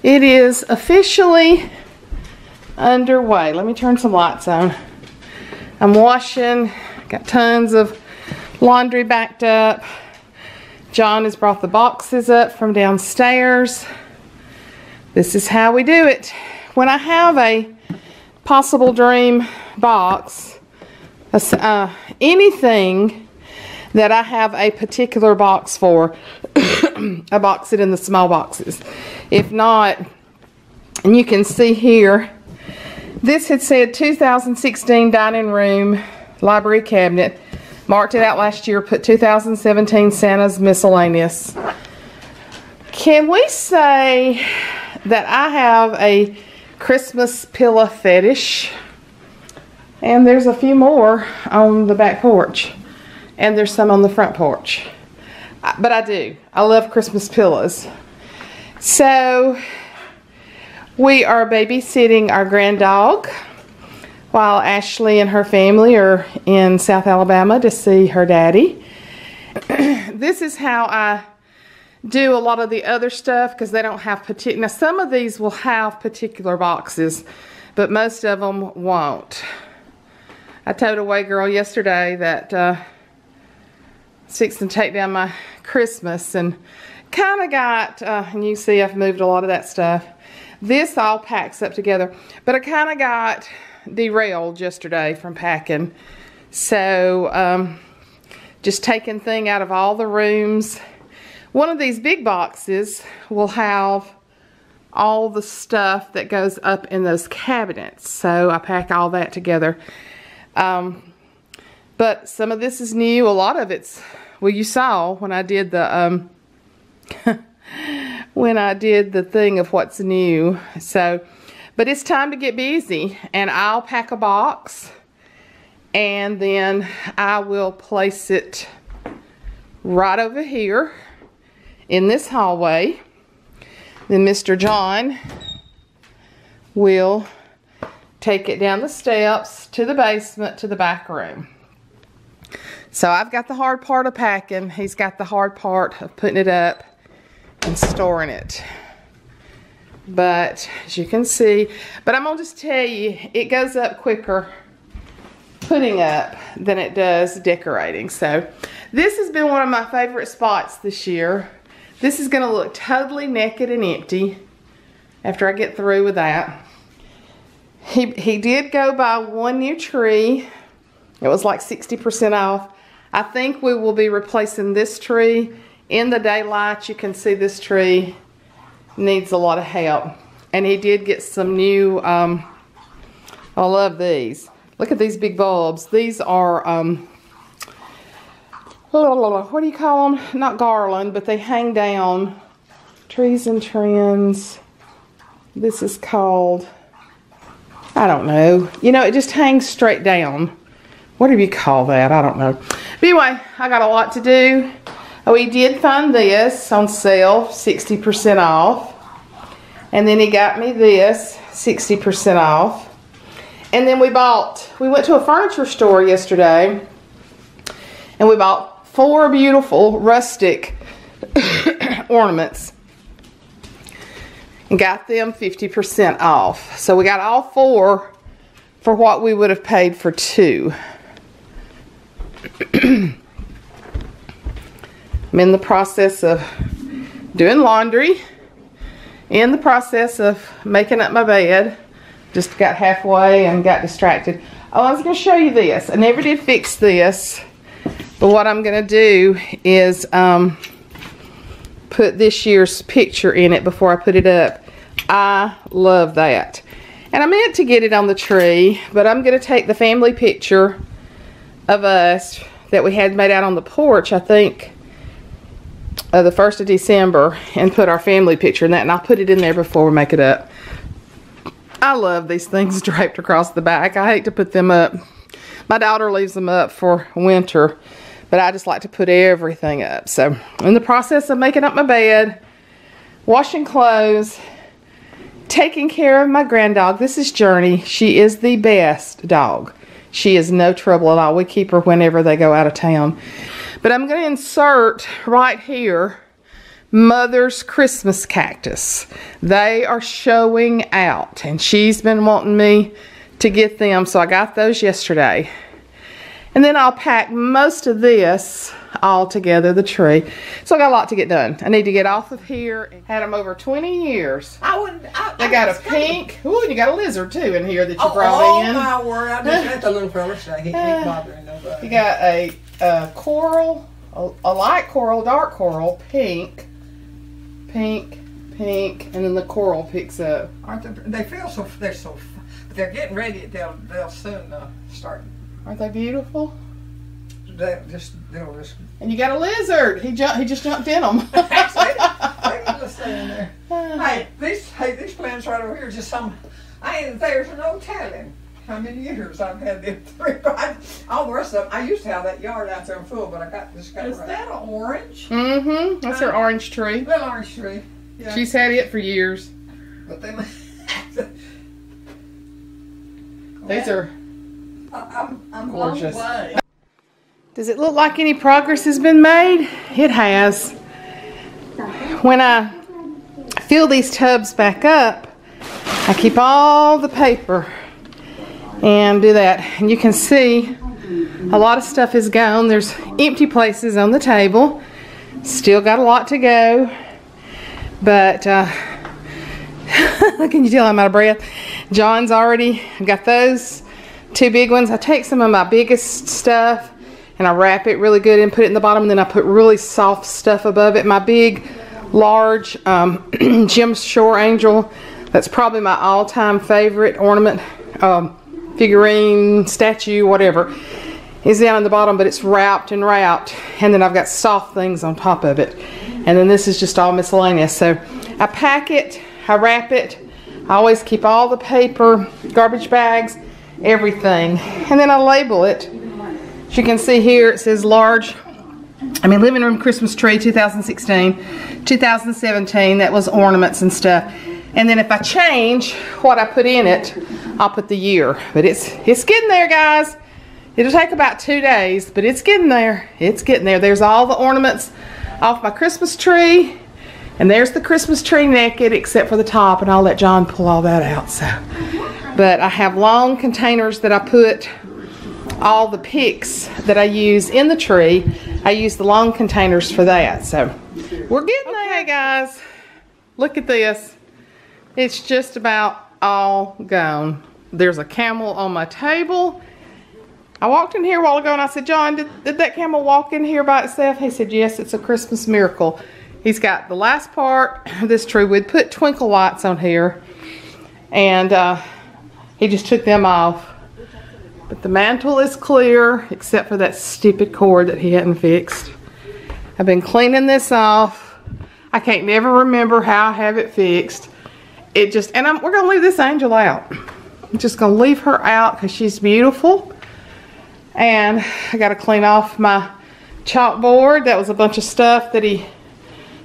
It is officially underway. Let me turn some lights on. I'm washing. Got tons of laundry backed up. John has brought the boxes up from downstairs. This is how we do it. When I have a possible dream box, anything that I have a particular box for, I box it in the small boxes. If not, and you can see here, this had said 2016 dining room library cabinet. Marked it out last year, put 2017 Santa's miscellaneous. Can we say that I have a Christmas pillow fetish? And there's a few more on the back porch. And there's some on the front porch. But I do. I love Christmas pillows. So, we are babysitting our grand dog while Ashley and her family are in South Alabama to see her daddy. This is how I do a lot of the other stuff because they don't have particular. Now some of these will have particular boxes, but most of them won't. I told a white girl yesterday that fixing to take down my Christmas and kind of got, and you see I've moved a lot of that stuff. This all packs up together, but I kind of got derailed yesterday from packing. So, just taking thing out of all the rooms. One of these big boxes will have all the stuff that goes up in those cabinets. So, I pack all that together. But some of this is new. A lot of it's, well, you saw when I did the, when I did the thing of what's new. So, but it's time to get busy, and I'll pack a box and then I will place it right over here in this hallway. Then Mr. John will take it down the steps to the basement to the back room. So I've got the hard part of packing. He's got the hard part of putting it up and storing it. But as you can see, but I'm gonna just tell you, it goes up quicker putting up than it does decorating. So this has been one of my favorite spots this year. This is gonna look totally naked and empty after I get through with that. He did go buy one new tree. It was like 60% off. I think we will be replacing this tree. In the daylight, you can see this tree needs a lot of help. And he did get some new, I love these. Look at these big bulbs. These are, what do you call them? Not garland, but they hang down. Trees and Trends. This is called, I don't know. You know, it just hangs straight down. What do you call that? I don't know. But anyway, I got a lot to do. We did find this on sale, 60% off. And then he got me this, 60% off. And then we went to a furniture store yesterday, and we bought 4 beautiful rustic ornaments. And got them 50% off. So we got all 4 for what we would have paid for 2. I'm in the process of doing laundry, in the process of making up my bed. Just got halfway and got distracted. Oh, I was going to show you this. I never did fix this, but what I'm going to do is put this year's picture in it before I put it up. I love that. And I meant to get it on the tree, but I'm going to take the family picture of us that we had made out on the porch, I think, the 1st of December, and put our family picture in that, and I'll put it in there before we make it up. I love these things draped across the back. I hate to put them up. My daughter leaves them up for winter, but I just like to put everything up. So, in the process of making up my bed, washing clothes, taking care of my grand dog. This is Journey. She is the best dog. She is no trouble at all. We keep her whenever they go out of town. But I'm going to insert right here Mother's Christmas cactus. They are showing out, and she's been wanting me to get them, so I got those yesterday. And then I'll pack most of this all together, the tree. So I got a lot to get done. I need to get off of here. Had them over 20 years. They got a pink. Ooh, and you got a lizard too in here that you brought in. Oh my word! I just let the little fella say he ain't bothering nobody. You got a coral, a light coral, dark coral, pink, and then the coral picks up. Aren't they? They feel so. They're getting ready. They'll soon start. Aren't they beautiful? They'll just. And you got a lizard. He just jumped in them. They can just stay in there. Hey, these plants right over here. Just some. There's no telling how many years I've had them three. All the rest of them. I used to have that yard out there full, but I got this guy. Is that an orange? Mm-hmm. That's her orange tree. Little orange tree. Yeah. She's had it for years. But they. These are. I'm gorgeous. Does it look like any progress has been made? It has. When I fill these tubs back up, I keep all the paper and do that. And you can see a lot of stuff is gone. There's empty places on the table. Still got a lot to go. But, can you tell I'm out of breath? John's already got those 2 big ones. I take some of my biggest stuff and I wrap it really good and put it in the bottom, and then I put really soft stuff above it. My big, large Jim Shore Angel, that's probably my all-time favorite ornament, figurine, statue, whatever, is down in the bottom, but it's wrapped, and then I've got soft things on top of it. And then this is just all miscellaneous. So I pack it, I wrap it, I always keep all the paper, garbage bags, everything, and then I label it. As you can see here, it says living room Christmas tree 2016, 2017, that was ornaments and stuff. And then if I change what I put in it, I'll put the year. But it's getting there, guys. It'll take about 2 days, but it's getting there. It's getting there. There's all the ornaments off my Christmas tree, and there's the Christmas tree naked except for the top, and I'll let John pull all that out. So, but I have long containers that I put all the picks that I use in the tree. I use the long containers for that. So we're getting there. Okay, guys, look at this. It's just about all gone. There's a camel on my table. I walked in here a while ago and I said, John, did that camel walk in here by itself? He said, yes, it's a Christmas miracle. He's got the last part of this tree. We'd put twinkle lights on here, and he just took them off. But the mantle is clear, except for that stupid cord that he hadn't fixed. I've been cleaning this off. I can't never remember how I have it fixed. We're going to leave this angel out. I'm just going to leave her out because she's beautiful. And I got to clean off my chalkboard. That was a bunch of stuff that he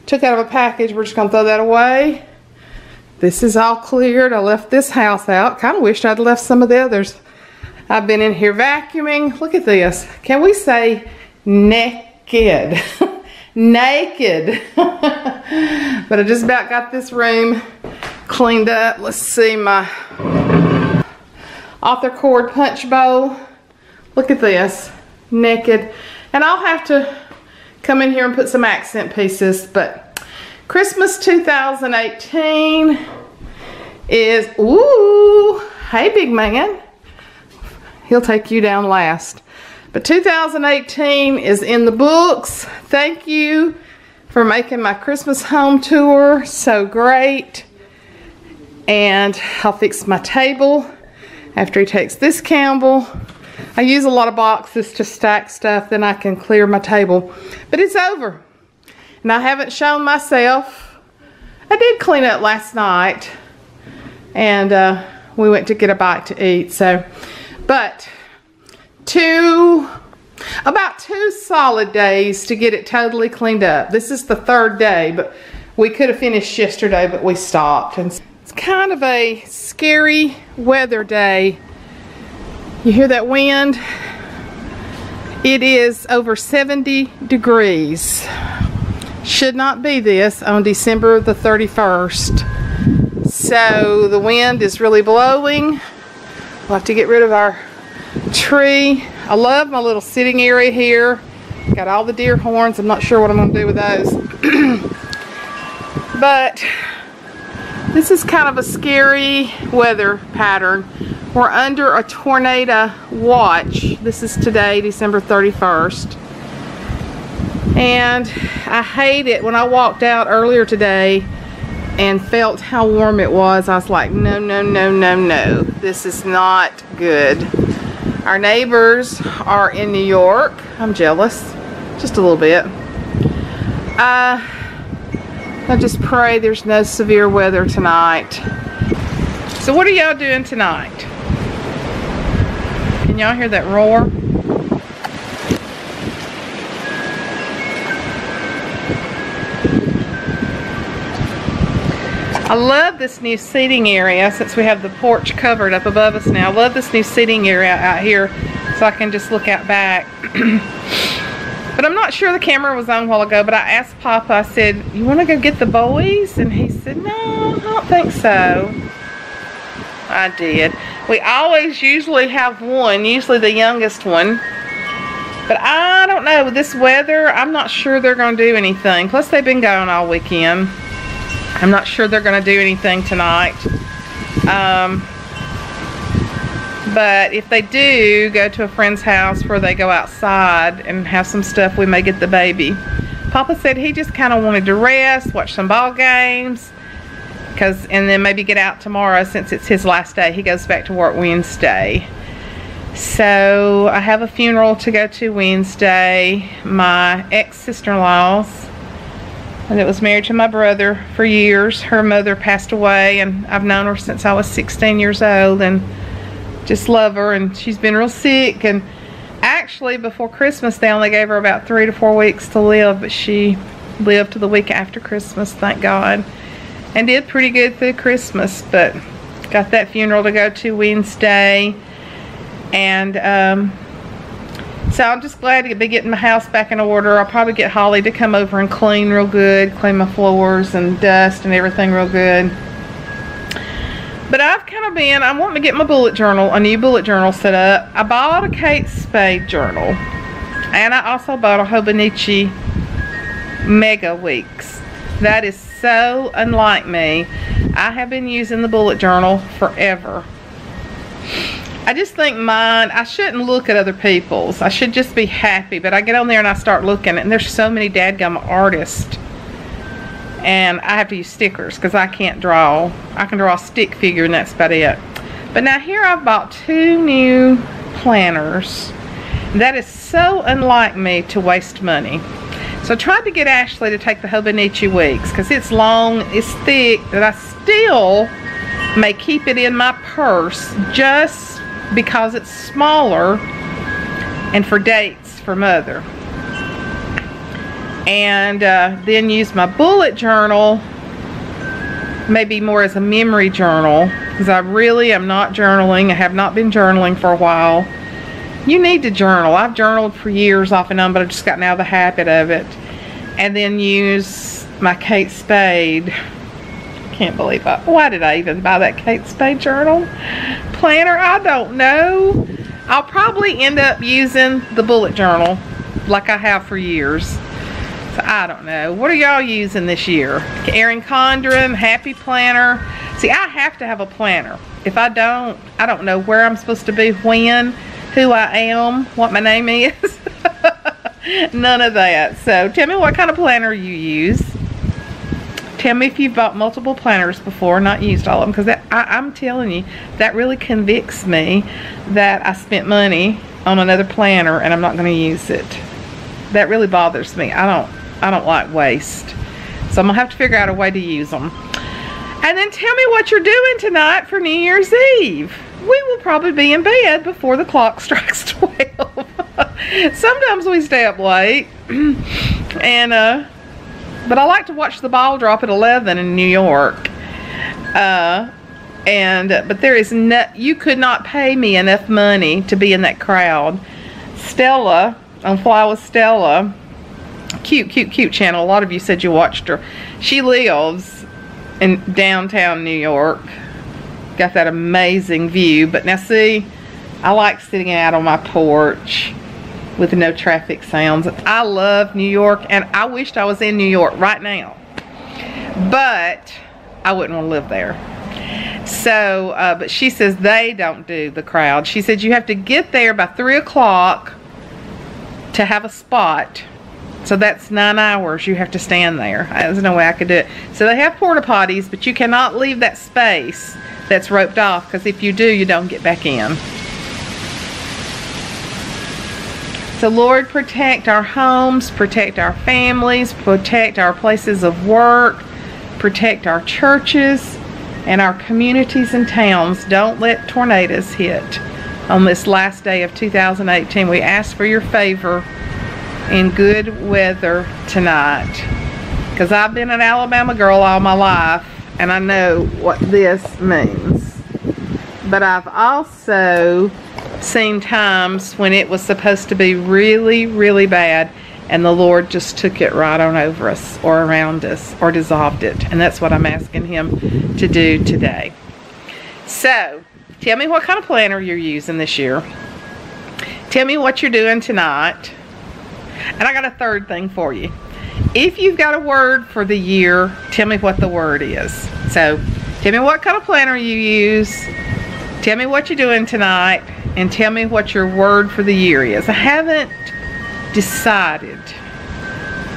took out of a package. We're just going to throw that away. This is all cleared. I left this house out. Kind of wished I'd left some of the others. I've been in here vacuuming. Look at this. Can we say naked? Naked. But I just about got this room cleaned up. Let's see my author cord punch bowl. Look at this. Naked. And I'll have to come in here and put some accent pieces. But Christmas 2018 is, ooh, hey big man. He'll take you down last. But 2018 is in the books. Thank you for making my Christmas home tour so great. And I'll fix my table after he takes this Campbell. I use a lot of boxes to stack stuff, then I can clear my table. But it's over. And I haven't shown myself. I did clean up last night. And we went to get a bite to eat. But about 2 solid days to get it totally cleaned up. This is the 3rd day, but we could have finished yesterday, but we stopped. And it's kind of a scary weather day. You hear that wind? It is over 70 degrees. should not be this on December the 31st. So the wind is really blowing. We'll have to get rid of our tree. I love my little sitting area here. Got all the deer horns. I'm not sure what I'm going to do with those. But this is kind of a scary weather pattern. We're under a tornado watch. This is today, December 31st. And I hate it. When I walked out earlier today and felt how warm it was, I was like, no, no, no, no, no. This is not good. Our neighbors are in New York. I'm jealous. Just a little bit. I just pray there's no severe weather tonight. So what are y'all doing tonight? Can y'all hear that roar? I love this new seating area since we have the porch covered up above us now. I love this new seating area out here so I can just look out back. But I'm not sure the camera was on a while ago, but I asked Papa, I said, you want to go get the boys? And he said, no, I don't think so. I did. We always usually have one, usually the youngest one. But I don't know, with this weather, I'm not sure they're going to do anything. Plus they've been gone all weekend. I'm not sure they're going to do anything tonight. But if they do go to a friend's house where they go outside and have some stuff, we may get the baby. Papa said he just kind of wanted to rest, watch some ball games, and then maybe get out tomorrow since it's his last day. He goes back to work Wednesday. So I have a funeral to go to Wednesday. My ex-sister-in-law's. And it was married to my brother for years. Her mother passed away, and I've known her since I was 16 years old, and just love her. And she's been real sick, and actually before Christmas they only gave her about 3 to 4 weeks to live, but she lived to the week after Christmas, thank God, and did pretty good through Christmas. But got that funeral to go to Wednesday, and so I'm just glad to be getting my house back in order. I'll probably get Holly to come over and clean real good, clean my floors and dust and everything real good. But I've kind of been, I want to get my bullet journal, a new bullet journal set up. I bought a Kate Spade journal, and I also bought a Hobonichi Mega Weeks. That is so unlike me. I have been using the bullet journal forever. I just think mine, I shouldn't look at other people's. I should just be happy. But I get on there and I start looking, and there's so many dadgum artists. And I have to use stickers because I can't draw. I can draw a stick figure, and that's about it. But now here I've bought 2 new planners. That is so unlike me to waste money. So I tried to get Ashley to take the Hobonichi Weeks because it's long, it's thick, but I still may keep it in my purse just because it's smaller and for dates for Mother. And then use my bullet journal maybe more as a memory journal, because I really am not journaling. I have not been journaling for a while. You need to journal. I've journaled for years off and on, but I've just gotten out of the habit of it. And then use my Kate Spade. Can't believe why did I even buy that Kate Spade journal planner? I don't know. I'll probably end up using the bullet journal like I have for years. So I don't know. What are y'all using this year? Erin Condren, Happy Planner. See, I have to have a planner. If I don't know where I'm supposed to be, when, who I am, what my name is. None of that. So tell me what kind of planner you use. Tell me if you've bought multiple planners before, not used all of them, because I'm telling you, that really convicts me that I spent money on another planner and I'm not going to use it. That really bothers me. I don't like waste. So I'm going to have to figure out a way to use them. And then tell me what you're doing tonight for New Year's Eve. We will probably be in bed before the clock strikes 12. Sometimes we stay up late. And but I like to watch the ball drop at 11 in New York. But there is you could not pay me enough money to be in that crowd. Stella, on Fly with Stella, cute channel. A lot of you said you watched her. She lives in downtown New York. Got that amazing view. But now see, I like sitting out on my porch with no traffic sounds. I love New York, and I wished I was in New York right now. But I wouldn't want to live there. So, but she says they don't do the crowd. She said you have to get there by 3 o'clock to have a spot. So that's 9 hours you have to stand there. There's no way I could do it. So they have porta potties, but you cannot leave that space that's roped off, because if you do, you don't get back in. So Lord, protect our homes, protect our families, protect our places of work, protect our churches and our communities and towns. Don't let tornadoes hit on this last day of 2018. We ask for your favor in good weather tonight, because I've been an Alabama girl all my life and I know what this means. But I've also seen times when it was supposed to be really, really bad, and the Lord just took it right on over us or around us or dissolved it. And that's what I'm asking him to do today. So, tell me what kind of planner you're using this year. Tell me what you're doing tonight. And I got a third thing for you. If you've got a word for the year, tell me what the word is. So, tell me what kind of planner you use. Tell me what you're doing tonight. And tell me what your word for the year is. I haven't decided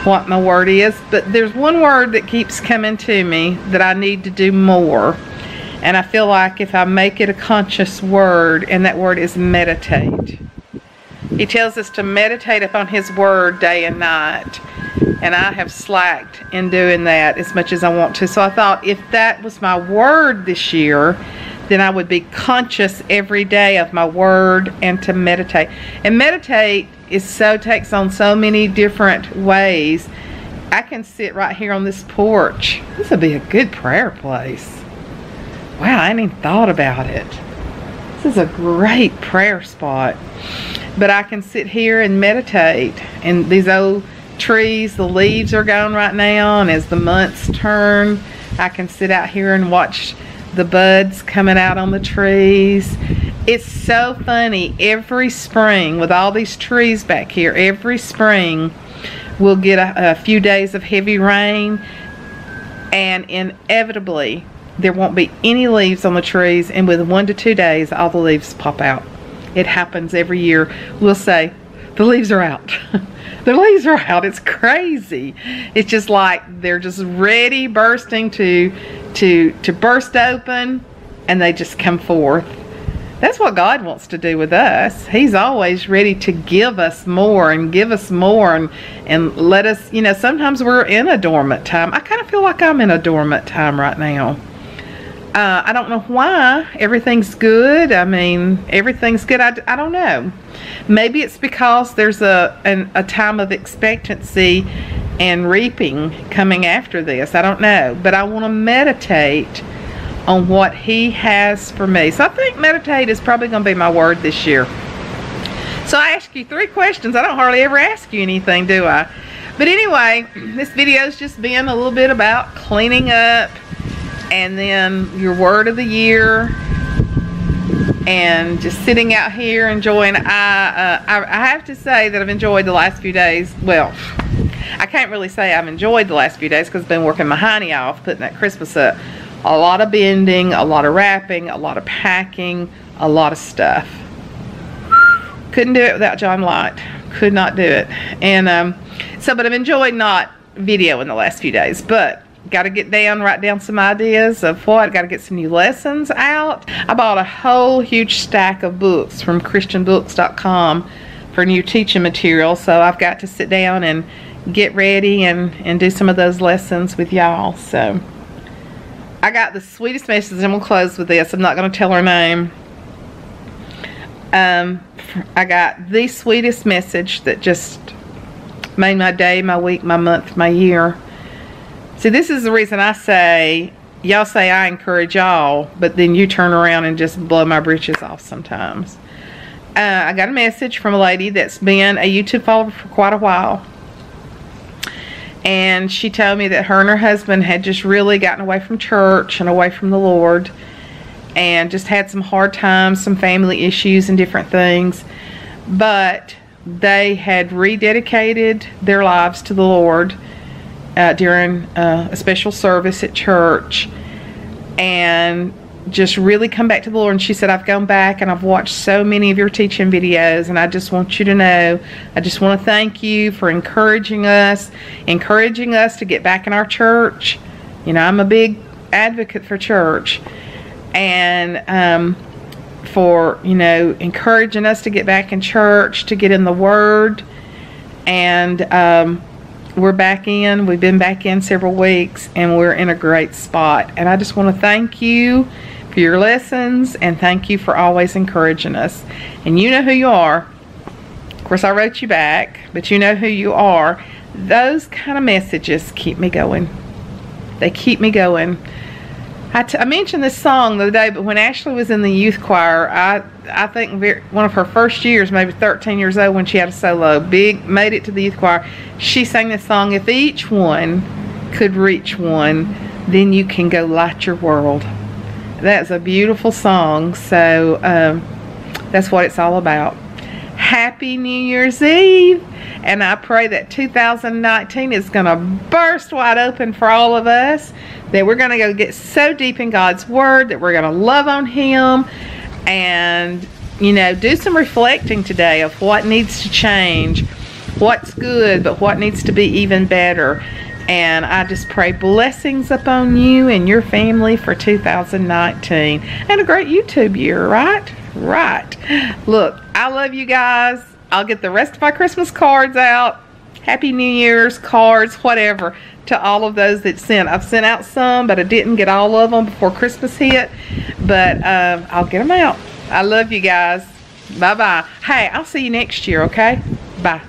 what my word is, but there's one word that keeps coming to me that I need to do more. And I feel like if I make it a conscious word, and that word is meditate. He tells us to meditate upon his word day and night. And I have slacked in doing that as much as I want to. So I thought if that was my word this year, then I would be conscious every day of my word and to meditate. And meditate takes on so many different ways. I can sit right here on this porch. This would be a good prayer place. Wow, I hadn't even thought about it. This is a great prayer spot. But I can sit here and meditate. And these old trees, the leaves are gone right now, and as the months turn, I can sit out here and watch the buds coming out on the trees. It's so funny. Every spring, with all these trees back here, every spring we'll get a few days of heavy rain, and inevitably there won't be any leaves on the trees, and with 1 to 2 days all the leaves pop out. It happens every year. We'll say the leaves are out. The leaves are out. It's crazy. It's just like they're just ready, bursting to burst open, and they just come forth. That's what God wants to do with us. He's always ready to give us more and give us more and let us, you know, sometimes we're in a dormant time. I kind of feel like I'm in a dormant time right now. I don't know why. Everything's good. I mean, everything's good. I don't know. Maybe it's because there's a time of expectancy and reaping coming after this. I don't know. But I want to meditate on what he has for me. So I think meditate is probably going to be my word this year. So I ask you 3 questions. I don't hardly ever ask you anything, do I? But anyway, this video is just being a little bit about cleaning up, and then your word of the year, and just sitting out here enjoying. I have to say that I've enjoyed the last few days. Well, I can't really say I've enjoyed the last few days because I've been working my hiney off putting that Christmas up. A lot of bending, a lot of wrapping, a lot of packing, a lot of stuff. Couldn't do it without John Light. Could not do it. And but I've enjoyed not videoing the last few days, but got to write down some ideas of what. Got to get some new lessons out. I bought a whole huge stack of books from christianbooks.com for new teaching material. So I've got to sit down and get ready and do some of those lessons with y'all. So I got the sweetest message, and we'll close with this. I'm not going to tell her name. I got the sweetest message that just made my day, my week, my month, my year. See, this is the reason I say, y'all say I encourage y'all, but then you turn around and just blow my britches off sometimes. I got a message from a lady that's been a YouTube follower for quite a while. And she told me that her and her husband had just really gotten away from church and away from the Lord, and just had some hard times, some family issues and different things. But they had rededicated their lives to the Lord during a special service at church, and just really come back to the Lord. And she said, I've gone back and I've watched so many of your teaching videos, and I just want you to know, I just want to thank you for encouraging us to get back in our church. You know, I'm a big advocate for church, and for, you know, encouraging us to get back in church, to get in the Word. And we're back in. We've been back in several weeks, and we're in a great spot. And I just want to thank you for your lessons, and thank you for always encouraging us. And you know who you are. Of course, I wrote you back, but you know who you are. Those kind of messages keep me going. They keep me going. I mentioned this song the other day, but when Ashley was in the youth choir, I think one of her first years, maybe 13 years old, when she had a solo, made it to the youth choir, she sang this song, if each one could reach one, then you can go light your world. That's a beautiful song, so that's what it's all about. Happy New Year's Eve, and I pray that 2019 is going to burst wide open for all of us, that we're going to go get so deep in God's Word, that we're going to love on Him, and, you know, do some reflecting today of what needs to change, what's good, but what needs to be even better. And I just pray blessings upon you and your family for 2019. And a great YouTube year, right? Right. Look, I love you guys. I'll get the rest of my Christmas cards out. Happy New Year's cards, whatever, to all of those that sent. I've sent out some, but I didn't get all of them before Christmas hit. But I'll get them out. I love you guys. Bye-bye. Hey, I'll see you next year, okay? Bye.